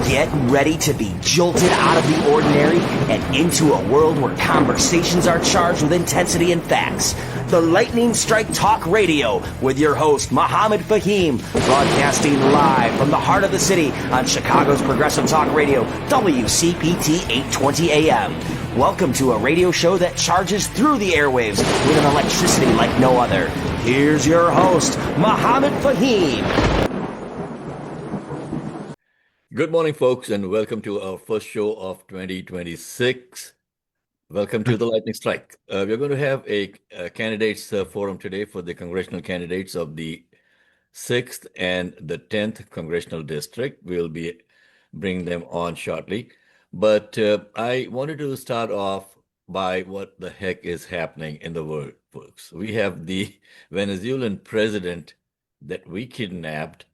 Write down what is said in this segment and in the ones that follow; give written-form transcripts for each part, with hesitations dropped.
Get ready to be jolted out of the ordinary and into a world where conversations are charged with intensity and facts. The Lightning Strike Talk Radio with your host, Mohammed, broadcasting live from the heart of the city on Chicago's Progressive Talk Radio, WCPT 820 AM. Welcome to a radio show that charges through the airwaves with an electricity like no other. Here's your host, Mohammed Fahim. Good morning, folks, and welcome to our first show of 2026. Welcome to the Lightning Strike. We're going to have a candidates forum today for the congressional candidates of the 6th and the 10th Congressional District. We'll be bringing them on shortly. But I wanted to start off by what the heck is happening in the world, folks. We have the Venezuelan president that we kidnapped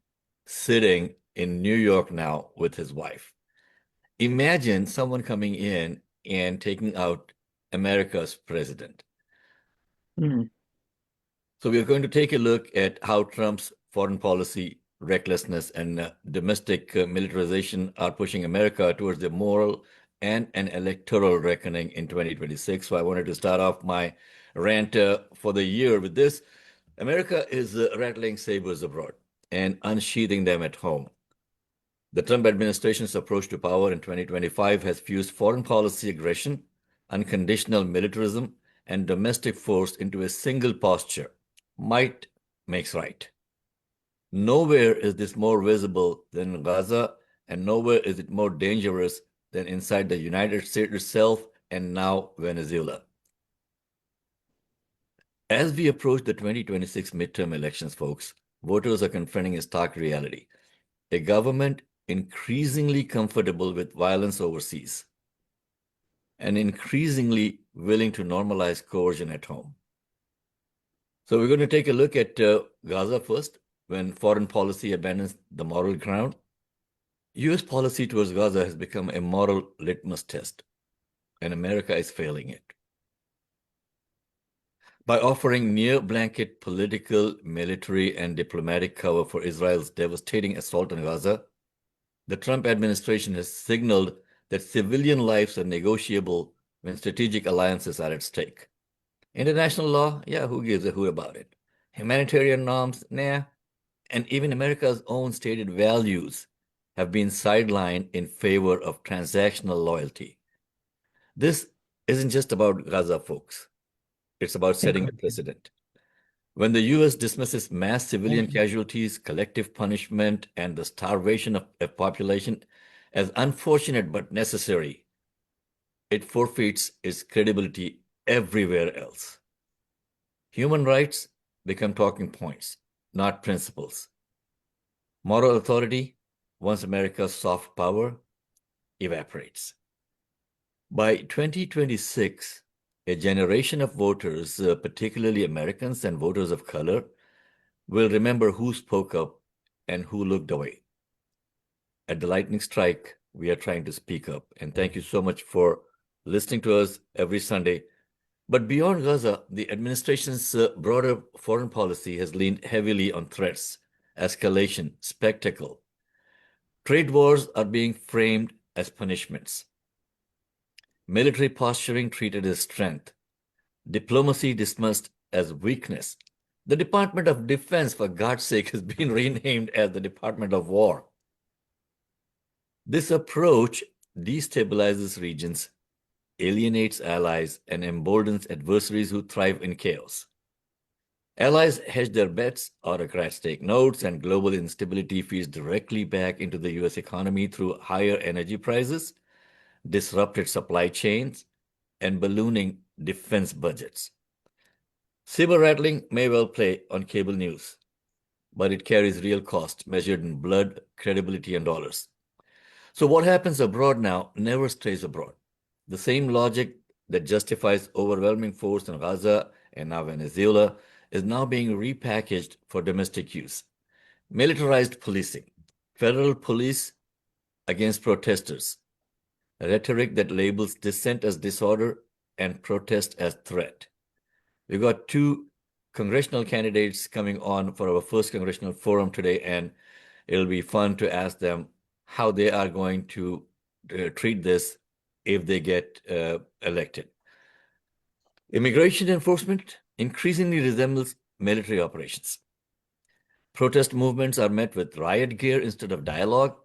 sitting in New York now with his wife. Imagine someone coming in and taking out America's president. So we're going to take a look at how Trump's foreign policy, recklessness, and domestic militarization are pushing America towards a moral and an electoral reckoning in 2026. So I wanted to start off my rant for the year with this. America is rattling sabers abroad and unsheathing them at home. The Trump administration's approach to power in 2025 has fused foreign policy aggression, unconditional militarism, and domestic force into a single posture. Might makes right. Nowhere is this more visible than in Gaza, and nowhere is it more dangerous than inside the United States itself and now Venezuela. As we approach the 2026 midterm elections, folks, voters are confronting a stark reality. A government increasingly comfortable with violence overseas and increasingly willing to normalize coercion at home. So we're going to take a look at Gaza first, when foreign policy abandons the moral ground. U.S. policy towards Gaza has become a moral litmus test, and America is failing it. By offering near-blanket political, military, and diplomatic cover for Israel's devastating assault on Gaza, the Trump administration has signaled that civilian lives are negotiable when strategic alliances are at stake. International law, yeah, who gives a hoot about it? Humanitarian norms, nah. And even America's own stated values have been sidelined in favor of transactional loyalty. This isn't just about Gaza, folks. It's about setting a precedent. When the U.S. dismisses mass civilian casualties, collective punishment, and the starvation of a population as unfortunate but necessary, it forfeits its credibility everywhere else. Human rights become talking points, not principles. Moral authority, once America's soft power, evaporates. By 2026, a generation of voters, particularly Americans and voters of color, will remember who spoke up and who looked away. At the Lightning Strike, we are trying to speak up. And thank you so much for listening to us every Sunday. But beyond Gaza, the administration's broader foreign policy has leaned heavily on threats, escalation, spectacle. Trade wars are being framed as punishments. Military posturing treated as strength. Diplomacy dismissed as weakness. The Department of Defense, for God's sake, has been renamed as the Department of War. This approach destabilizes regions, alienates allies, and emboldens adversaries who thrive in chaos. Allies hedge their bets, autocrats take notes, and global instability feeds directly back into the U.S. economy through higher energy prices, disrupted supply chains, and ballooning defense budgets. Saber rattling may well play on cable news, but it carries real cost measured in blood, credibility, and dollars. So what happens abroad now never stays abroad. The same logic that justifies overwhelming force in Gaza and now Venezuela is now being repackaged for domestic use. Militarized policing, federal police against protesters, rhetoric that labels dissent as disorder and protest as threat. We've got two congressional candidates coming on for our first congressional forum today, and it'll be fun to ask them how they are going to treat this if they get elected. Immigration enforcement increasingly resembles military operations. Protest movements are met with riot gear instead of dialogue.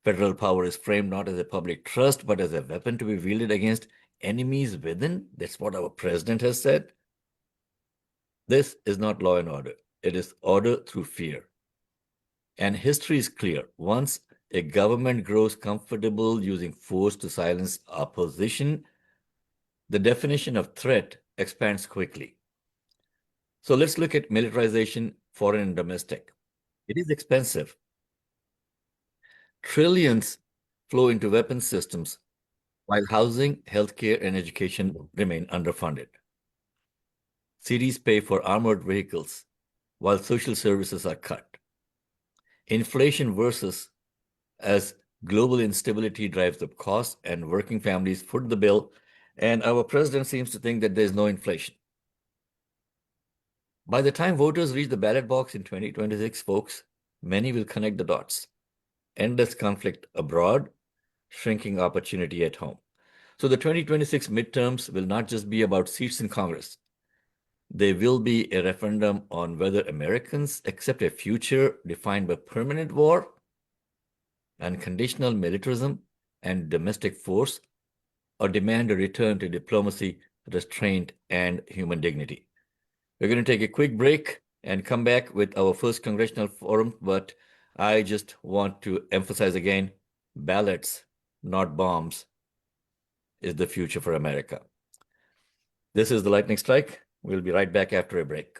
Federal power is framed not as a public trust, but as a weapon to be wielded against enemies within. That's what our president has said. This is not law and order. It is order through fear. And history is clear. Once a government grows comfortable using force to silence opposition, the definition of threat expands quickly. So let's look at militarization, foreign and domestic. It is expensive. Trillions flow into weapons systems while housing, healthcare, and education remain underfunded. Cities pay for armored vehicles while social services are cut. Inflation worsens as global instability drives up costs and working families foot the bill, and our president seems to think that there's no inflation. By the time voters reach the ballot box in 2026, folks, many will connect the dots. Endless conflict abroad, shrinking opportunity at home. So the 2026 midterms will not just be about seats in Congress. They will be a referendum on whether Americans accept a future defined by permanent war, unconditional militarism, and domestic force, or demand a return to diplomacy, restraint, and human dignity. We're going to take a quick break and come back with our first congressional forum, but I just want to emphasize again, ballots, not bombs, is the future for America. This is the Lightning Strike. We'll be right back after a break.